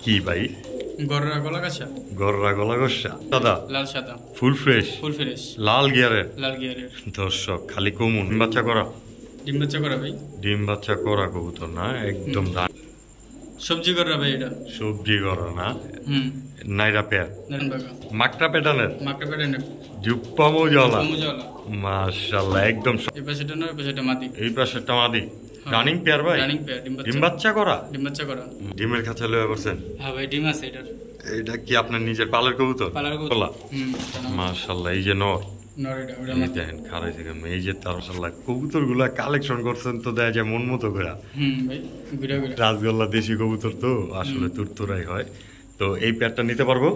কি ভাই? গররা গলা কাঁচা, গররা গলা কষা, সাদা লাল সাদা, ফুল ফ্রেশ, ফুল ফ্রেশ, লাল গিয়ারের। লাল গিয়ারের। দর্শক খালি কমুন ডিম বাচ্চা করা, ডিম বাচ্চা করা ভাই, ডিম বাচ্চা করা কবুতর না একদম। সবজি করা ভাই এটা, সবজি করা না। নাইরা পেয়ার, নারায়ণবাগা মাকড়া প্যাটার্নের, মাকড়া প্যাটার্নের, জুপ্পা মৌজাওয়ালা। মুজাওয়ালা মাশাআল্লাহ একদম। এই পাশেটা না, এই পাশেটা মাদি, এই পাশেরটা মাদি। রানিং পেয়ার ভাই, রানিং পেয়ার, ডিম বাচ্চা করা, ডিম বাচ্চা করা। ডিমের খাঁচা লয়ে করছেন? হ্যাঁ ভাই ডিম আছে এটার। এটা কি আপনার নিজের পালের কবুতর? পালার কবুতর। মাশাআল্লাহ এই যে নর, নর এটা, ওটা এই মাদি। দেখেন খারাই থেকে এই যে তার মাশাআল্লাহ কবুতরগুলা কালেকশন করছেন তো দেখা যায় মন মতো করে। ভাই ঘুরে ঘুরে রাজগোল্লা দেশি কবুতর তো আসলে তুরতুরাই হয়। তো এই পেয়ারটা নিতে পারবো?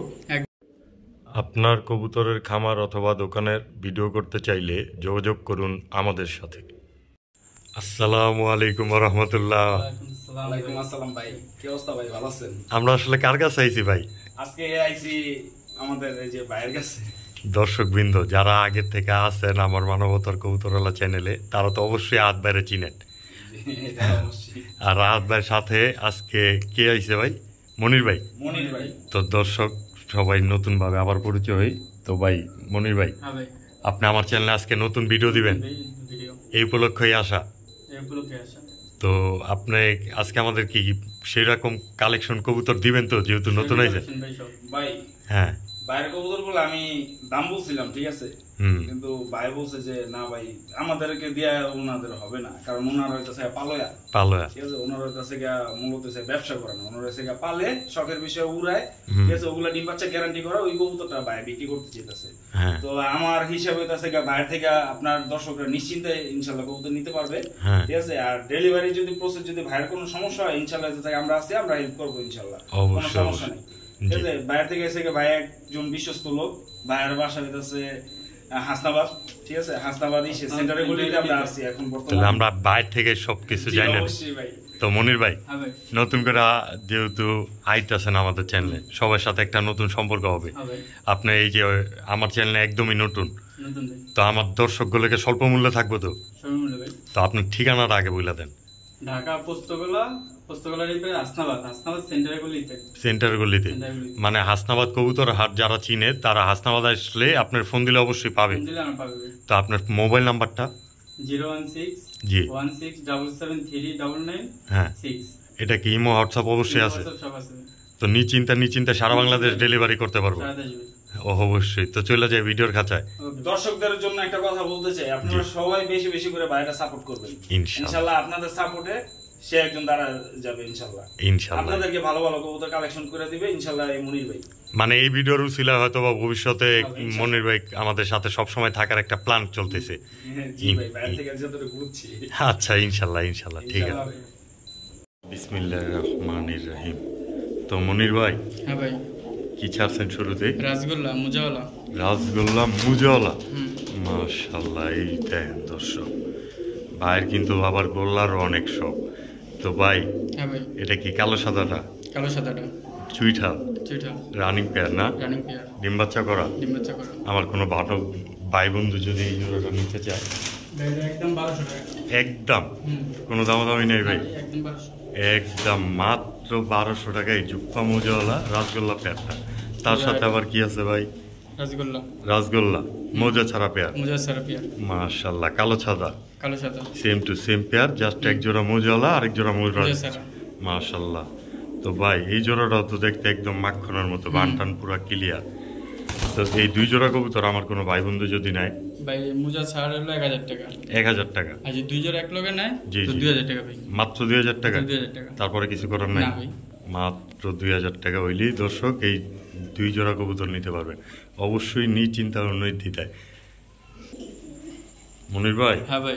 আপনার কবুতরের খামার অথবা দোকানের ভিডিও করতে চাইলে যোগাযোগ করুন আমাদের সাথে। আসসালামু আলাইকুম ওয়া রাহমাতুল্লাহ। ওয়ালাইকুম আসসালাম ভাই, কি অবস্থা ভাই, ভালো আছেন? আমরা আসলে কার কাছে আইছি ভাই? আজকে আইছি আমাদের এই যে ভাইয়ের কাছে। দর্শকবৃন্দ যারা আগের থেকে আছেন আমার মানবতার কবুতরওয়ালা চ্যানেলে তারা তো অবশ্যই রাহাত ভাইরে চিনেন। আর রাহাত ভাইয়ের সাথে আজকে কে আইছে ভাই? মনির ভাই। মনির ভাই। তো দর্শক সবাই নতুন ভাবে আবার পরিচয় হই। তো ভাই মনির ভাই, আপনি আমার চ্যানেলে আজকে নতুন ভিডিও দিবেন, এই উপলক্ষেই আসা। তো আপনি আজকে আমাদের কি সেই রকম কালেকশন কবুতর দিবেন তো, যেহেতু নতুন হয়েছে? ভাই হ্যাঁ, বাইরের কবুতর গুলো আমি দাম বলছিলাম, ঠিক আছে, কিন্তু ভাই বলছে যে না ভাই আমাদেরকে দিয়া ওনাদের হবে না, কারণ ওনার হইতেছে পালয়া, ঠিক আছে, ওনার হইতেছে মূলত ব্যবসা করে না, ওনার হইতেছে পালে শখের বিষয়ে উড়ায়, ঠিক আছে, ওগুলা ডিম বাচ্চা গ্যারান্টি করা, ওই কবুতরটা ভাই বিক্রি করতে চেয়েছে। তো আমার হিসাবে হইতেছে বাইরে থেকে আপনার দর্শকরা নিশ্চিন্তে ইনশাল্লাহ কবুতর নিতে পারবে, ঠিক আছে। আর ডেলিভারি যদি প্রসেস যদি ভাইয়ের কোনো সমস্যা হয় ইনশাল্লাহ আমরা আছি, আমরা হেল্প করবো ইনশাল্লাহ, কোনো সমস্যা নেই, ঠিক আছে। বাইরে থেকে এসে ভাই একজন বিশ্বস্ত লোক, ভাইয়ের বাসা হইতেছে হাসনাবাদ, ঠিক আছে, হাসনাবাদই সেন্টারে গুলিতে আমরা আছি এখন বর্তমানে। আমরা বাইরে থেকে সবকিছু জানি না। তো মনির ভাই, নতুন করে যেহেতু আইতাছেন আমাদের চ্যানেলে, সবার সাথে একটা নতুন সম্পর্ক হবে। আপনি এই যে আমার চ্যানেলে একদমই নতুন, তো আমার দর্শকগুলোকে স্বল্প মূল্যে থাকবো তো? তো আপনার ঠিকানাটা আগে বলে দেন। ঢাকা পোস্তগোলা, সেন্টার গলিতে, মানে হাসনাবাদ কবুতর হাট যারা চিনে তারা হাসনাবাদ আসলে আপনার ফোন দিলে অবশ্যই পাবে। তো আপনার মোবাইল নাম্বারটা? 016-1677399। হ্যাঁ, এটা কি ইমো হোয়াটসঅ্যাপ? অবশ্যই আছে। তো নিশ্চিন্তা সারা বাংলাদেশ ডেলিভারি করতে পারবো অবশ্যই। তো চলে যায় ভিডিওর খাঁচায়। দর্শকদের জন্য একটা কথা বলতে চাই, আপনারা সবাই বেশি বেশি করে বাইরে সাপোর্ট করবেন ইনশাআল্লাহ। আপনাদের সাপোর্টে সে একজন দাঁড়া যাবে ইনশাআল্লাহ। আপনাদেরকে ভালো ভালো কবুতর কালেকশন করে দিবে ইনশাআল্লাহ এই মনির ভাই। মানে এই ভিডিওর উছিলা হয়তো বা ভবিষ্যতে মনির ভাই আমাদের সাথে সব সময় থাকার একটা প্ল্যান চলতেছে। আচ্ছা ইনশাআল্লাহ, ঠিক আছে। বিসমিল্লাহির রহমানির রহিম। তো মনির ভাই, হ্যাঁ ভাই, কি ছাড়ছেন শুরুতে? রাসগোল্লা মুজাওয়ালা। রাসগোল্লা মুজাওয়ালা, মাশাআল্লাহ। এই দেখেন দর্শক, ভাইয়ের কিন্তু আবার গোল্লারও অনেক শখ। তো ভাই, হ্যাঁ ভাই, এটা কি কালো সাদাটা? কালো সাদাটা চুইঠাল, রানিং পেয়ার না? রানিং পেয়ার, ডিম বাচ্চা করা। আমার কোনো ভালো ভাই বন্ধু যদি এই জোড়াটা নিতে চায়, একদম 1200 টাকা। একদম কোনো দামাদামি নেই ভাই, একদম 1200, একদম মাত্র 1200 টাকায় জুপ্পা মোজাওয়ালা রাসগোল্লা পেয়ারটা। তার সাথে আবার কি আছে ভাই? রাসগোল্লা মোজা ছাড়া পেয়ার, মাশাআল্লাহ। কালো সাদা, same to same pair, just এক জোড়া মোজাওয়ালা আর এক জোড়া মোজা, মাশাআল্লাহ। তো ভাই এই জোড়াটাও তো দেখতে একদম মাখনের মতো, বানটান পুরা ক্লিয়ার। তো এই দুই জোড়া কবুতর আমার কোনো ভাই বন্ধু যদি নাই ভাই, মোজা ছাড় হলো 1000 টাকা। 1000 টাকা? আর যদি দুই জোড়া এক লগে নেয় তো 2000 টাকা ভাই, মাত্র 2000 টাকা। 2000 টাকা, তারপরে কিছু করার নাই, মাত্র 2000 টাকা হইলেই দর্শক এই দুই জোড়া কবুতর নিতে পারবেন। অবশ্যই নিশ্চিন্তার নির্দ্বিধায়। মনির ভাই, হ্যাঁ ভাই,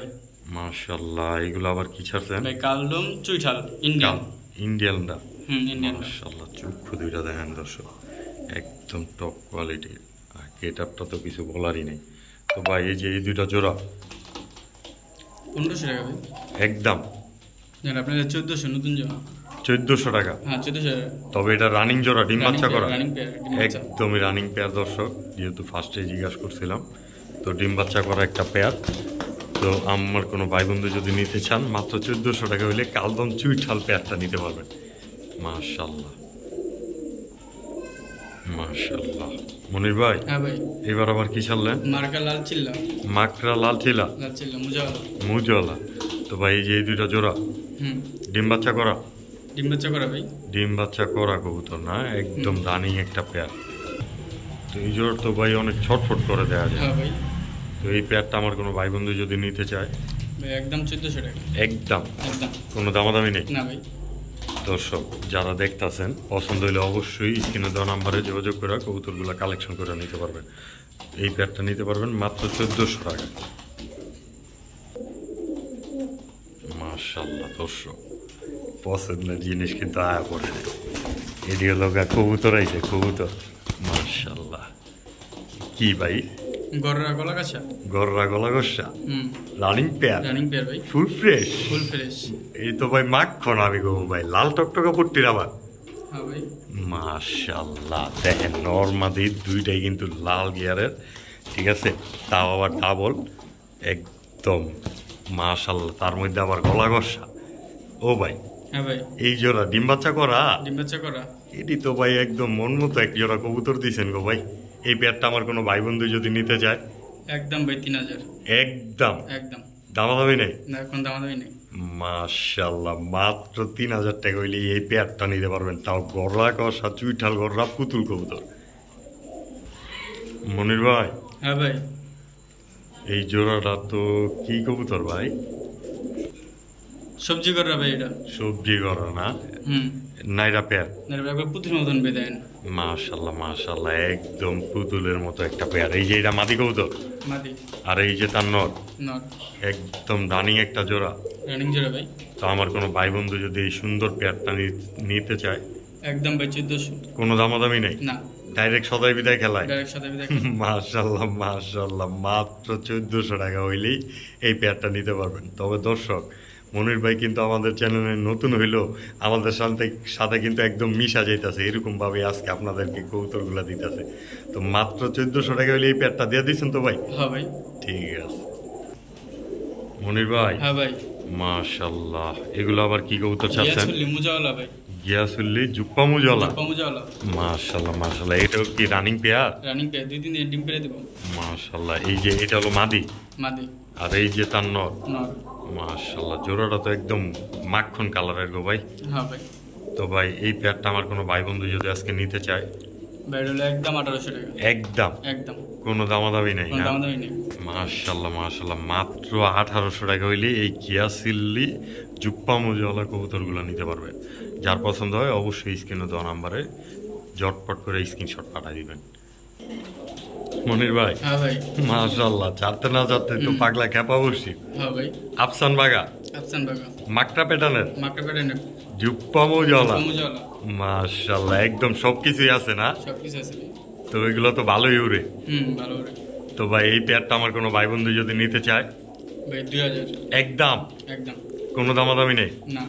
মাশাআল্লাহ। এগুলো আবার কি ছাড়ছেন? ভাই কালদম চুইঠাল ইন্ডিয়ানটা, ইন্ডিয়ান, মাশাআল্লাহ। চক্ষু দুইটা দেখেন দর্শক, একদম টপ কোয়ালিটির। আর গেটআপটা তো কিছু বলারই নেই। তো ভাই এই যে এই দুইটা জোড়া 1500 টাকা ভাই, একদম। আপনাদের 1400 নতুন জোড়া, 1400 টাকা। হ্যাঁ 1400 টাকা। তবে এটা রানিং জোড়া, ডিম বাচ্চা করা, একদমই রানিং পেয়ার দর্শক, যেহেতু ফার্স্টে জিজ্ঞাসা করছিলাম। তো ডিম বাচ্চা করা একটা পেয়ার। তো আমার কোনো ভাই বন্ধু যদি নিতে চান মাত্র 1400 টাকা হইলে কালদম চুইঠাল পেয়ারটা নিতে পারবেন, মাশাআল্লাহ। মাশাআল্লাহ। মনির ভাই, হ্যাঁ ভাই, এবার আবার কি ছাড়লেন? মার্কা লাল চিল্লা। মাকড়া লাল চিলা, লাল চিল্লা মুজাওয়ালা। মুজওয়ালা। তো ভাই এই যে এই দুইটা জোড়া ডিম বাচ্চা করা? ডিম বাচ্চা করা ভাই। ডিম বাচ্চা করা কবুতর না, একদম রানিং একটা পেয়ার। তো এই জোড়া তো ভাই অনেক ছটফট করে দেওয়া যায়। হ্যাঁ ভাই। তো এই পেয়ারটা আমার কোনো ভাই বন্ধু যদি নিতে চায়? ভাই একদম 1400 টাকা। একদম? একদম কোনো দামাদামি নেই? না ভাই। দর্শক যারা দেখতেছেন, পছন্দ হলে অবশ্যই স্ক্রিনে দেওয়া নাম্বারে যোগাযোগ করে কবুতরগুলো কালেকশন করে নিতে পারবেন। এই পেয়ারটা নিতে পারবেন মাত্র 1400 টাকা। মাশাআল্লাহ দর্শক, পছন্দের জিনিস কিন্তু আয়া পড়ছে। এটি হলো কবুতর, আইছে কবুতর। মাশাআল্লাহ। কি ভাই? গররা গলা কাঁচা। গররা গলা গোসা, রানিং পেয়ার। রানিং পেয়ার ভাই। Full fresh. Full fresh. এই তো ভাই মাখন আমি গো ভাই, লাল টকটকা পট্টির আবার। হ্যাঁ ভাই। মাশাআল্লাহ, দেখেন নরমাদি দুইটাই কিন্তু লাল গিয়ারের, ঠিক আছে, তাও আবার ডাবল, একদম মাশাআল্লাহ। তার মধ্যে আবার গলা গোসা। ও ভাই, হ্যাঁ ভাই। এই জোড়া ডিম বাচ্চা করা? ডিম বাচ্চা করা। এটি তো ভাই একদম মন মতো এক জোড়া কবুতর দিয়েছেন গো ভাই। এই পেয়ারটা আমার কোনো ভাই বন্ধু যদি নিতে চায়? একদম ভাই 3000। একদম? একদম দামাদামি নেই? না, এখন দামাদামি নেই। মাশাআল্লাহ, মাত্র 3000 টাকা হইলে এই পেয়ারটা নিতে পারবেন, তাও গররা কষা চুইঠাল গররা পুতুল কবুতর। মনির ভাই, হ্যাঁ ভাই। এই জোড়াটা তো কি কবুতর ভাই? সবজি গররা ভাই এটা। সবজি গররা না? নাইরা পেয়ার? নাইরা পেয়ার পুতুলের মতন বেদেন। মাশাআল্লাহ মাশাআল্লাহ, একদম পুতুলের মতো একটা পেয়ার। এই যে এটা মাদি কবুতর? মাদি। আর এই যে তার নর? নর। একদম রানিং একটা জোড়া। রানিং জোড়া ভাই। তো আমার কোনো ভাই বন্ধু যদি এই সুন্দর পেয়ারটা নিতে চায়? একদম ভাই 1400। কোনো দামাদামি নেই? না, ডাইরেক্ট সদাই বিদায় খেলায়? ডাইরেক্ট সদাই বিদায়। মাশাআল্লাহ মাশাআল্লাহ, মাত্র 1400 টাকা হইলেই এই পেয়ারটা নিতে পারবেন। তবে দর্শক, মনির ভাই কিন্তু আমাদের চ্যানেলে নতুন হইলেও আমাদের সাথে কিন্তু একদম মিশা যাইতেছে, এরকম ভাবে আজকে আপনাদেরকে কৌতুকগুলো দিতেছে। তো মাত্র 1400 টাকা হইলে এই পেয়ারটা দিয়ে দিচ্ছেন তো ভাই? হ্যাঁ ভাই। ঠিক আছে মনির ভাই। হ্যাঁ ভাই। মাশাআল্লাহ, এগুলো আবার কি কবুতর চাচ্ছেন? গিয়াসুল্লি মুজাওয়ালা ভাই। গিয়াসুল্লি জুপ্পা মুজাওয়ালা। জুপ্পা মুজাওয়ালা। মাশাআল্লাহ মাশাআল্লাহ, এটাও কি রানিং পেয়ার? রানিং পেয়ার, 2-3 দিন ডিম পেড়ে দেব। মাশাআল্লাহ, এই যে এটা হলো মাদি? মাদি। আর এই যে তার নর? নর। মাশাআল্লাহ, জোড়াটা তো একদম মাখন কালারের গো ভাই। হ্যাঁ ভাই। তো ভাই এই পেয়ারটা আমার কোনো ভাই বন্ধু যদি আজকে নিতে চায়? ভাই হলো একদম 1800 টাকা। একদম? একদম কোনো দামাদামি নেই? কোনো দামাদামি নেই। মাশাআল্লাহ মাশাআল্লাহ, মাত্র 1800 টাকা হইলে এই গিয়াসুল্লি জুপ্পা মুজাওয়ালা কবুতরগুলো নিতে পারবে। যার পছন্দ হয় অবশ্যই স্ক্রিনে দেওয়া নাম্বারে জটপট করে স্ক্রিনশট পাঠিয়ে দিবেন। মনির ভাই। হ্যাঁ ভাই। মাশাআল্লাহ, চারতে না চারতে তো পাগলা ক্যাপা বসছি। হ্যাঁ ভাই। আফসান বাগা? আফসান বাগা। মাকড়া প্যাটার্নের? মাকড়া প্যাটার্নের। জুপ্পা মুজাওয়ালা? মুজাওয়ালা। মাশাআল্লাহ, একদম সবকিছুই আছে না? সবকিছু আছে। তো এগুলো তো ভালোই উড়ে। ভালো উড়ে। তো ভাই এই পেয়ারটা আমার কোনো ভাই বন্ধু যদি নিতে চায়? ভাই 2000। একদম? একদম কোনো দামাদামি নেই? না।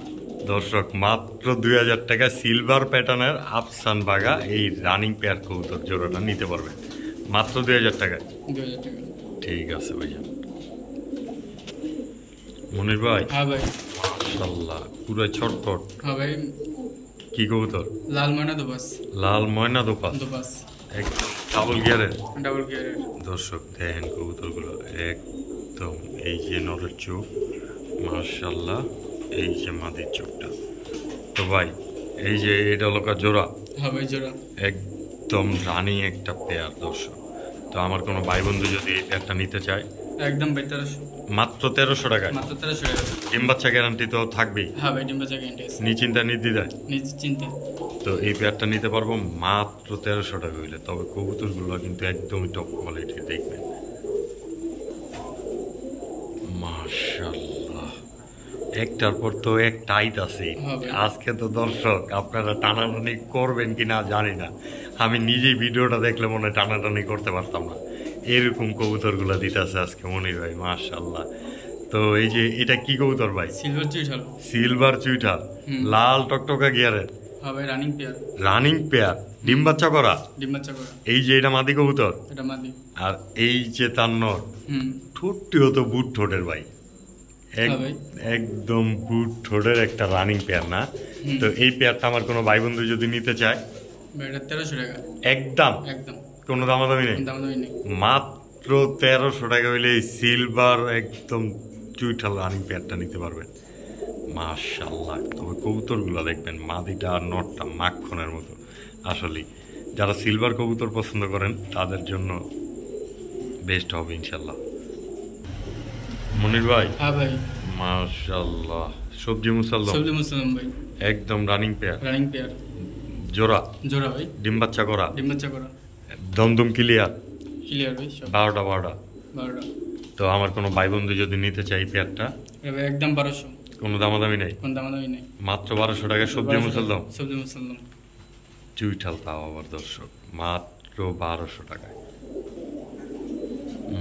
দর্শক, মাত্র 2000 টাকা সিলভার প্যাটার্নের আফসান বাগা এই রানিং পেয়ার কবুতর জোড়াটা নিতে পারবে মাত্র 2000 টাকায়। 2000 টাকা। ঠিক আছে ভাইয়া। মনির ভাই। হ্যাঁ ভাই। মাশাআল্লাহ, পুরো ছটফট। হ্যাঁ ভাই। কি কবুতর? লাল ময়না দোপাস। লাল ময়না দোপাস? দোপাস। একদম ডাবল গিয়ারের? ডাবল গিয়ারের। দর্শক দেখেন কবুতরগুলো, একদম এই যে নরের চোখ, মাশাআল্লাহ, এই যে মাদির চোখটা। তো ভাই এই যে এটা হলো জোড়া? হ্যাঁ ভাই জোড়া। একদম রানিং একটা পেয়ার। দর্শক, তো আমার কোনো ভাই বন্ধু যদি এই পেয়ারটা নিতে চায়? একদম ভাই 1300। মাত্র 1300 টাকায়? মাত্র 1300 টাকা। ডিম বাচ্চা গ্যারান্টি তো থাকবেই? হ্যাঁ ভাই, ডিম বাচ্চা গ্যারান্টি আছে। নিশ্চিন্তা নির্দ্বিধায়? নিশ্চিন্তে। তো এই পেয়ারটা নিতে পারবো মাত্র 1300 টাকা হইলে। তবে কবুতরগুলো কিন্তু একদমই টপ কোয়ালিটির, দেখবেন। মাশাআল্লাহ, একটার পর তো এক টাইট আছে। আজকে তো দর্শক আপনারা টানাটানি করবেন কিনা জানি না, আমি নিজেই ভিডিওটা দেখলে মনে হয় টানাটানি করতে পারতাম না, এরকম কবুতরগুলো দিতেছে আজকে মনির ভাই। মাশাআল্লাহ। তো এই যে এটা কি কবুতর ভাই? সিলভার চুইঠাল। সিলভার চুইঠাল, লাল টকটকা গিয়ারের? হ্যাঁ ভাই, রানিং পেয়ার। রানিং পেয়ার, ডিম বাচ্চা করা? ডিম বাচ্চা করা। এই যে এটা মাদি কবুতর? এটা মাদি। আর এই যে তার নর? ঠোঁটটিও তো বুট ঠোঁটের ভাই, একদম বুট ঠোঁটের একটা রানিং পেয়ার না? তো এই পেয়ারটা আমার কোনো ভাই বন্ধু যদি নিতে চায়? এটা 1300 টাকা একদম একদম কোনো দামাদামি নেই দামাদামি নেই মাত্র 1300 টাকা হইলে এই সিলভার একদম চুইঠাল রানিং পেয়ারটা নিতে পারবেন মাশাআল্লাহ তবে কবুতরগুলো দেখবেন মাদিটা আর নটটা মাখনের মতো আসলে যারা সিলভার কবুতর পছন্দ করেন তাদের জন্য বেস্ট হবে ইনশাল্লাহ মনির ভাই হ্যাঁ ভাই মাশাআল্লাহ সবজি মুসাল্লাম ভাই একদম রানিং পেয়ার জোড়া ভাই ভাই ডিম বাচ্চা করা দমদম ক্লিয়ার ভাই 12টা তো আমার কোনো ভাই বন্ধু যদি নিতে চাই পেয়ারটা একদম 1200 কোনো দামাদামি নেই মাত্র 1200 টাকা সবজি মুসাল্লাম চুইঠাল তাও আবার দর্শক মাত্র 1200 টাকায়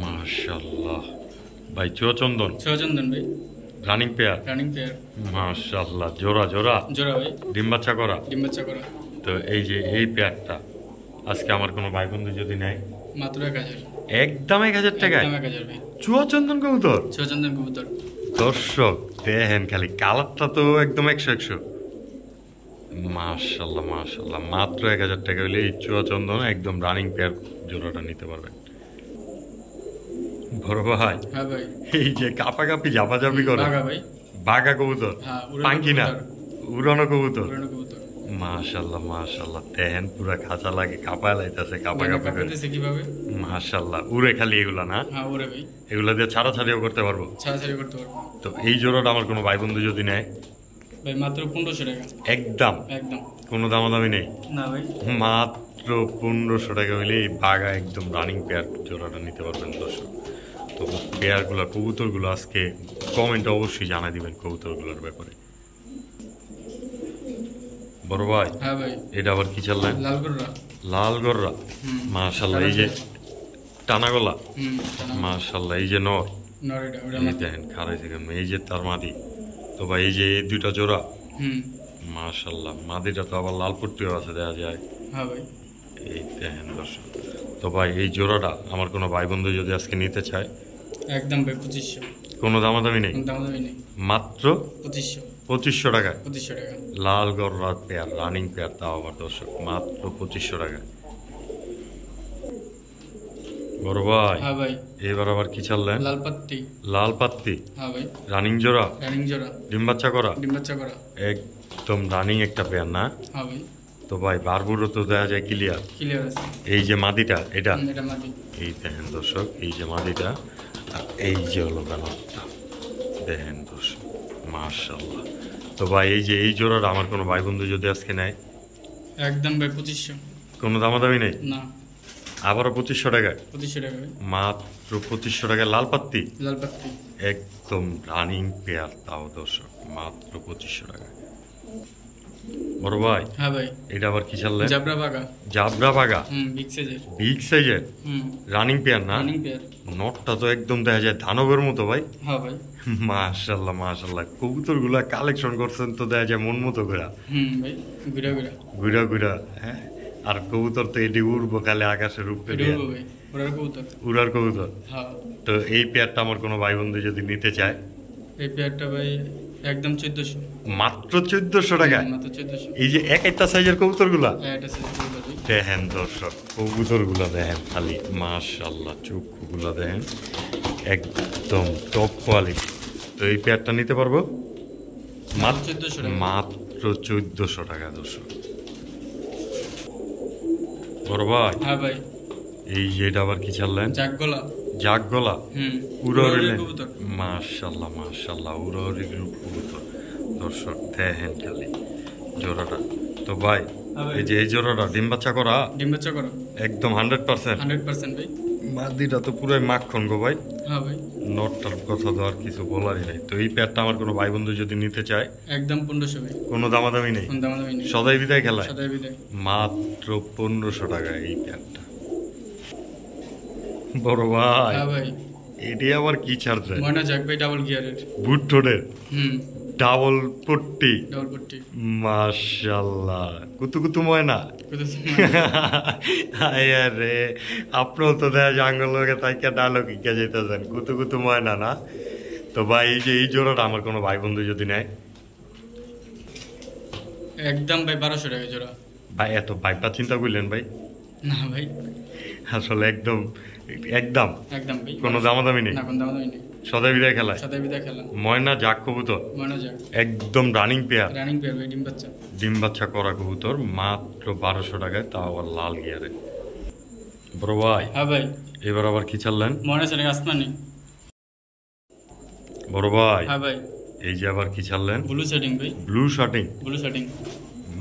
মাশাআল্লাহ ভাই চুয়াচন্দন ভাই রানিং পেয়ার মাশাআল্লাহ জোড়া ভাই ডিম বাচ্চা করা তো এই যে এই পেয়ারটা আজকে আমার কোনো ভাই বন্ধু যদি নেয় মাত্র 1000 একদম 1000 টাকায় একদম 1000 ভাই চুয়াচন্দন কবুতর দর্শক দেখেন খালি কালারটা তো একদম 100 মাশাআল্লাহ মাত্র 1000 টাকা হলে এই চুয়াচন্দন একদম রানিং পেয়ার জোড়াটা নিতে পারবেন বড় ভাই হ্যাঁ ভাই এই যে কাপাকাপি জাপাজাপি করে বাঘা কবুতর পাঙ্কি না উড়ানো কবুতর মাশাআল্লাহ দেখেন পুরা খাঁচা লাগে কাপায় লাইতাছে কাপাকাপি করে মাশাআল্লাহ উড়ে খালি এগুলা না এগুলা দিয়ে ছাড়াছাড়িও করতে পারবো তো এই জোড়াটা আমার কোনো ভাই বন্ধু যদি নেয় ভাই মাত্র 1500 টাকা একদম কোনো দামাদামি নেই না ভাই মাত্র 1500 টাকা হইলে এই বাঘা একদম রানিং পেয়ার জোড়াটা নিতে পারবেন দর্শক তো পেয়ারগুলো কবুতরগুলো আজকে কমেন্টে অবশ্যই জানাই দিবেন কবুতরগুলোর ব্যাপারে বড় ভাই হ্যাঁ ভাই এটা আবার কি চাললেন লালগররা মাশাআল্লাহ এই যে টানাগোলা মাশাআল্লাহ এই যে নর দেখেন খারাই থেকে এই যে তার মাদি তো ভাই এই যে এই দুইটা জোড়া মাশাআল্লাহ মাদিটা তো আবার লাল পট্টিও আছে দেখা যায় হ্যাঁ ভাই এই দেখেন দর্শক তো ভাই এই জোড়াটা আমার কোনো ভাই বন্ধু যদি আজকে নিতে চায় একদম ভাই 2500 কোনো দামাদামি নেই মাত্র 2500 টাকায় লাল গররা পেয়ার রানিং পেয়ার তাও আবার দর্শক মাত্র 2500 টাকায় বড় ভাই হ্যাঁ ভাই এবার আবার কি চাললেন লাল পাত্তি হ্যাঁ ভাই রানিং জোড়া ডিম বাচ্চা করা একদম রানিং একটা পেয়ার না হ্যাঁ ভাই তো ভাই বারবুরও তো দেখা যায় ক্লিয়ার আছে এই যে মাদিটা এটা মাদি এই দেখেন দর্শক এই যে মাদিটা আর এই যে হলো কালারটা দেখেন দর্শক মাশাআল্লাহ তো ভাই এই যে এই জোড়াটা আমার কোনো ভাই বন্ধু যদি আজকে নেয় একদম ভাই 2500 কোনো দামাদামি নেই না আবারও 2500 টাকায় মাত্র 2500 টাকায় লাল পাত্তি একদম রানিং পেয়ার তাও দর্শক মাত্র 2500 টাকায় বড় ভাই হ্যাঁ ভাই এটা আবার কি চাললেন জাবরা বাগা বিগ সাইজের রানিং পেয়ার না নটটা তো একদম দেখা যায় দানবের মতো ভাই হ্যাঁ ভাই মাশাআল্লাহ কবুতরগুলা কালেকশন করছেন তো দেখা যায় মন মতো করে ভাই ঘুরা হ্যাঁ আর কবুতর তো এটি উড়বো কালে আকাশের রূপে উড়ার কবুতর তো এই পেয়ারটা আমার কোনো ভাই বন্ধু যদি নিতে চায় এই পেয়ারটা ভাই একদম 1400 মাত্র 1400 টাকায় এই যে একটা সাইজের কবুতরগুলা দেখেন দর্শক কবুতরগুলা দেখেন খালি মাশাআল্লাহ চোখগুলা দেখেন একদম টপ কোয়ালিটি তো এই পেয়ারটা নিতে পারবো মাত্র 1400 টাকা দর্শক বড় ভাই হ্যাঁ ভাই এই যে এটা আবার কি চাললেন জাগগলা উড়াউড়ি মাশাআল্লাহ উড়াউড়ি গ্রুপ কবুতর দর্শক দেখেন খালি জোড়াটা তো ভাই এই যে এই জোড়াটা ডিম বাচ্চা করা একদম 100% ভাই মাদিটা তো পুরাই মাখন গো ভাই হ্যাঁ ভাই নটটার কথা তো আর কিছু বলারই নাই তো এই পেয়ারটা আমার কোনো ভাই বন্ধু যদি নিতে চায় একদম 1500 ভাই কোনো দামাদামি নেই সদাই বিদায় খেলায় মাত্র 1500 টাকা এই পেয়ারটা বড় ভাই হ্যাঁ ভাই এটি আবার কি চার্জ ময়না জাগ ভাই ডাবল গিয়ারের বুট ঠোঁটের ডাবল পট্টি মাশাআল্লাহ কুতু ময়না আরে আপনিও তো দেখা জাঙ্গলকে তাইকা ডায়লগ কে যেতেছেন কুতু ময়না না তো ভাই এই যে এই জোড়াটা আমার কোনো ভাই বন্ধু যদি নেয় একদম ভাই 1200 টাকা জোড়া ভাই এত ভাইবা চিন্তা করলেন ভাই? না ভাই, আসলে একদম একদম একদম ভাই, কোনো দামাদামি নেই, না কোনো দামাদামি নেই। সদাই বিদায় খেলা, সদাই বিদায় খেলা। ময়না জাগ কবুতর, ময়না জাগ একদম রানিং পেয়ার, রানিং পেয়ার ভাই, ডিম বাচ্চা। ডিম বাচ্চা করা কবুতর মাত্র 1200 টাকায়, তাও আবার লাল গিয়ারে। বড় ভাই, হ্যাঁ ভাই, এবার আবার কি চাললেন? ময়না সেটিং আসমানি। বড় ভাই, হ্যাঁ ভাই, এই যে আবার কি চাললেন? ব্লু সেটিং ভাই, ব্লু শার্টিং, ব্লু সেটিং।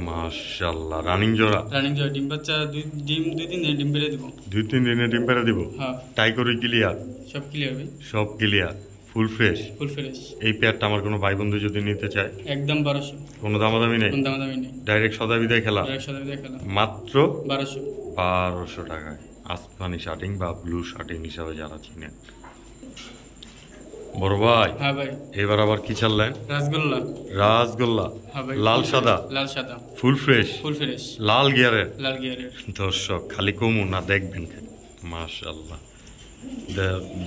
মাশাআল্লাহ, রানিং জোড়া, রানিং জোড়া, ডিম বাচ্চা, দুই তিন দিনে ডিম পেড়ে দিব। 2-3 দিনে ডিম পেড়ে দিব। হ্যাঁ, টাই করে ক্লিয়ার, সব ক্লিয়ার ভাই, সব clear, full fresh. Full fresh. এই পেয়ারটা আমার কোনো ভাই বন্ধু যদি নিতে চায়, একদম 1200, কোনো দামাদামি নেই, কোনো দামাদামি নেই। ডাইরেক্ট সদা বিদায় খেলা, ডাইরেক্ট সদাই বিদায় খেলা, মাত্র 1200 টাকায়। আসমানি শার্টিং বা ব্লু শার্টিং হিসাবে যারা চিনেন। বড় ভাই, হ্যাঁ ভাই, এবার আবার কি চাললেন? রাসগোল্লা। রাসগোল্লা, হ্যাঁ ভাই, লাল সাদা, লাল সাদা, ফুল ফ্রেশ, ফুল ফ্রেশ, লাল গিয়ারের। লাল গিয়ারের। দর্শক খালি কমু না, দেখবেন মাশাআল্লাহ,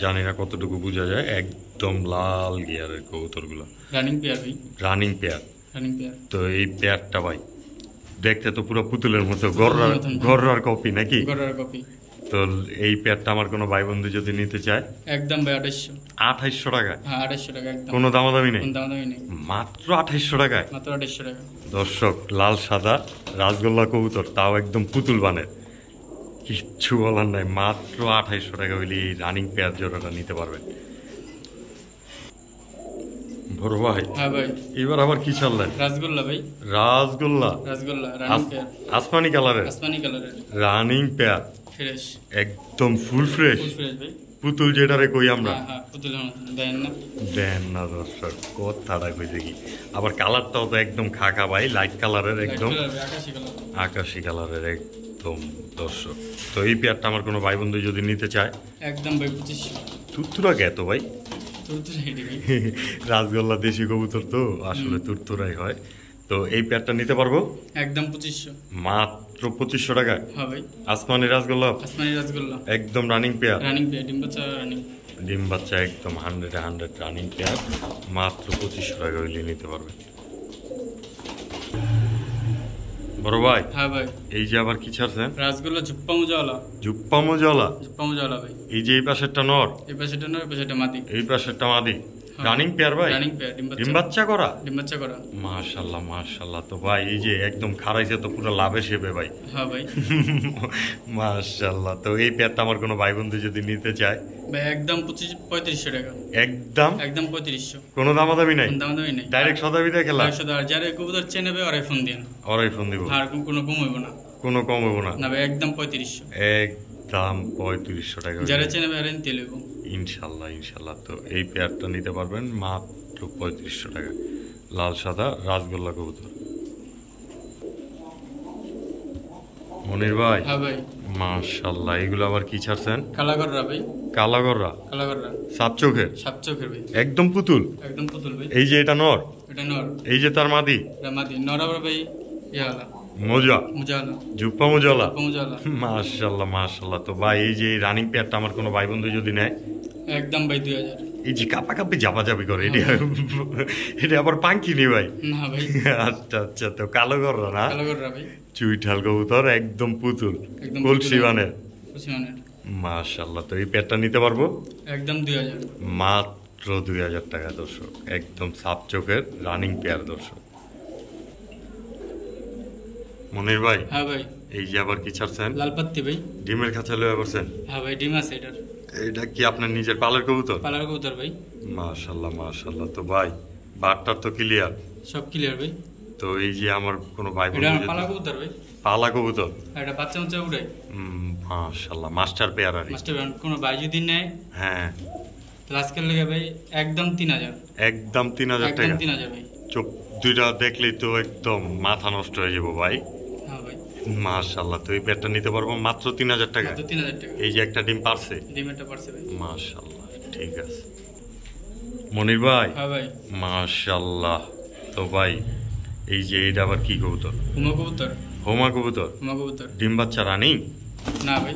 জানি না কতটুকু বোঝা যায়, একদম লাল গিয়ারের কবুতরগুলো, রানিং পেয়ার ভাই, রানিং পেয়ার। Running pair. তো এই পেয়ারটা ভাই দেখতে তো পুরো পুতুলের মতো, মতন। গররার কপি নাকি? গড়ার কপি। তো এই পেয়ারটা আমার কোনো ভাই বন্ধু যদি নিতে চায়, একদম ভাই 2800। 2800 টাকায়, হ্যাঁ 2800 টাকা একদম, কোনো দামাদামি নেই, কোনো দামাদামি নেই, মাত্র 2800 টাকায়। মাত্র 2800 টাকা। দর্শক লাল সাদা রাসগোল্লা কবুতর, তাও একদম পুতুল বানের, কিচ্ছু বলার নাই, মাত্র 2800 টাকা হইলে এই রানিং পেয়ার জোড়াটা নিতে পারবেন। বড় ভাই, হ্যাঁ ভাই, এবার আবার কি চাললেন? রাসগোল্লা ভাই, রাসগোল্লা, রাসগোল্লা রানিং পেয়ার, আসমানি কালারের, আসমানি কালারের, রানিং পেয়ার, ফ্রেশ, একদম ফুল ফ্রেশ, ফুল ফ্রেশ ভাই। পুতুল যেটারে কই আমরা, হ্যাঁ হ্যাঁ, পুতুলের মতন দেন না, দেন না দর্শক, কথাটা কই দেখি। আবার কালারটাও তো একদম খাকা ভাই, লাইট কালারের, একদম আকাশি কালার, আকাশি কালারের একদম। দর্শক তো এই পেয়ারটা আমার কোনো ভাই বন্ধু যদি নিতে চায়, একদম ভাই 2500। তুরতুরা গেতো ভাই, তুরতুরা হেডি ভাই, রাসগোল্লা দেশি কবুতর তো আসলে তুরতুরাই হয়। তো এই পেয়ারটা নিতে পারবো একদম 2500, মাত্র 2500 টাকায়। হ্যাঁ ভাই, আসমানি রাসগোল্লা, আসমানি রাসগোল্লা, একদম রানিং পেয়ার, রানিং পেয়ার, ডিম বাচ্চা রানিং, ডিম বাচ্চা, একদম 100 রানিং পেয়ার, মাত্র 2500 টাকা হইলে নিতে পারবে। বড় ভাই, হ্যাঁ ভাই, এই যে আবার কি ছাড়ছেন? রাসগোল্লা জুপ্পা মোজাওয়ালা, জুপ্পা মোজাওয়ালা, জুপ্পা মোজাওয়ালা ভাই। এই যে এই পাশেরটা নর, এই পাশেটা নয়, এই পাশেটা মাদি, এই পাশেরটা মাদি, রানিং পেয়ার ভাই, রানিং পেয়ার, ডিম বাচ্চা করা, ডিম বাচ্চা করা। মাশাআল্লাহ মাশাআল্লাহ। তো ভাই এই যে একদম খারাইছে তো পুরো লাভে শেপে ভাই, হ্যাঁ ভাই, মাশাআল্লাহ। তো এই পেয়ারটা আমার কোনো ভাই বন্ধু যদি নিতে চায়, ভাই একদম 3500 টাকা, একদম একদম 3500, কোনো দামাদামি নাই, কোনো দামাদামি নেই, ডাইরেক্ট সদাবিদা খেলা। আর যারা কবুতর চেনেবে ওরাই ফোন দেন, ওরাই ফোন দিব, আর কোনো কম হইব না, কোনো কম হইব না, না ভাই একদম 3500, একদম 3500 টাকা যারা চেনেবে আর তেল হইব ইনশাল্লাহ ইনশাল্লাহ। তো এই পেয়ারটা নিতে পারবেন মাত্র 3500 টাকা, লাল সাদা রাসগোল্লা কবুতর। মনির ভাই, হ্যাঁ ভাই, মাশাআল্লাহ, এগুলো আবার কি ছাড়ছেন? কালাগররা ভাই, কালাগররা, কালাগররা, সাত চোখের, সাত চোখের ভাই, একদম পুতুল, একদম পুতুল ভাই। এই যে এটা নর, এটা নর, এই যে তার মাদি, এটা মাদি, নরাবর ভাই, ইয়ালা মোজা, মুজালা, জুপ্পা মোজালা, মুজালা, মাশাআল্লাহ মাশাআল্লাহ। তো ভাই এই যে রানিং পেয়ারটা আমার কোনো ভাই বন্ধু যদি নেয়, একদম ভাই 2000। এই যে কাপাকাপি জাপাজাপি করে, এটা আবার পাঙ্কি নি ভাই? না ভাই, আচ্ছা আচ্ছা। তো কালোগররা না, কালাগররা ভাই, চুইঠাল কবুতর, একদম পুতুল, একদম কলসি বানের, খুশিমানের, মাশাআল্লাহ। তো এই পেয়ারটা নিতে পারবো একদম 2000, মাত্র 2000 টাকা দর্শক, একদম সাপ চোখের রানিং পেয়ার দর্শক। মনির ভাই, হ্যাঁ ভাই, এই যে আবার কি ছাড়ছেন? লালপাত্তি ভাই, ডিমের খাঁচা লয়ে পারছেন? হ্যাঁ ভাই, ডিম আছে এটার, এটা কি আপনার নিজের পালের কবুতর? পালার কবুতর ভাই, মাশাআল্লাহ মাশাআল্লাহ। তো ভাই বাটটার তো ক্লিয়ার, সব ক্লিয়ার ভাই। তো এই যে আমার কোনো ভাই এটা বন্ধু আমার যদি- পালা কবুতর ভাই, পালা কবুতর, আর এটা বাচ্চা বাচ্চা উড়াই, মাশাআল্লাহ, মাস্টার পেয়ার আর মাস্টার কোনো ভাই যদি নেয় হ্যাঁ, তাহলে আজকের লেগে ভাই একদম 3000, একদম 3000 একদম টাকা। 3000 ভাই, চোখ দুইটা দেখলেই তো একদম মাথা নষ্ট হয়ে যাবো ভাই, হ্যাঁ ভাই, মাশাআল্লাহ। তো এই পেয়ারটা নিতে পারবো মাত্র 3000 টাকা। মাত্র 3000 টাকা, এই যে একটা ডিম পারছে, ডিমেরটা পারছে ভাই, মাশাআল্লাহ, ঠিক আছে। মনির ভাই, হ্যাঁ ভাই, মাশাআল্লাহ। তো ভাই এই যে এটা আবার কি কবুতর? হুমা কবুতর, হোমা কবুতর, হুমা কবুতর, ডিম বাচ্চা রানিং? না ভাই,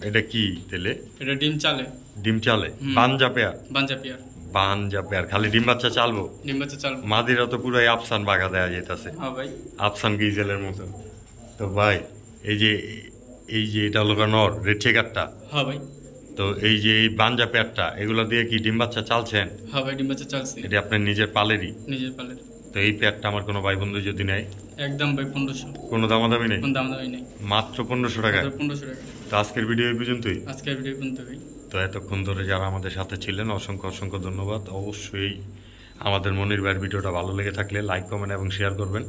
এটা কি তেলে? এটা ডিম চালে, ডিম চালে, বানজা পেয়ার, বাঞ্জা পেয়ার, পাঞ্জা পেয়ার খালি ডিম বাচ্চা চালবো মাদিরা তো পুরাই আফসান বাগা দেয়া যেতেছে আফসান গিজেলের মতো। তো ভাই এই যে এটা হলো নর রেড চেকারটা, তো এই যে এই বাঞ্জা পেয়ারটা এগুলো দিয়ে কি ডিম বাচ্চা চালছেন? এটা আপনার নিজের পালেরই? তো এই পেয়ারটা আমার কোনো ভাই বন্ধু যদি নেয় একদম ভাই 1500, কোনো দামাদামি নেই, নেই, মাত্র 1500 টাকা। 1500 টাকা। তো আজকের ভিডিও এই পর্যন্তই। ভাই। তো এতক্ষণ ধরে যারা আমাদের সাথে ছিলেন অসংখ্য ধন্যবাদ। অবশ্যই আমাদের মনির ভাইয়ের ভিডিওটা ভালো লেগে থাকলে লাইক, কমেন্ট এবং শেয়ার করবেন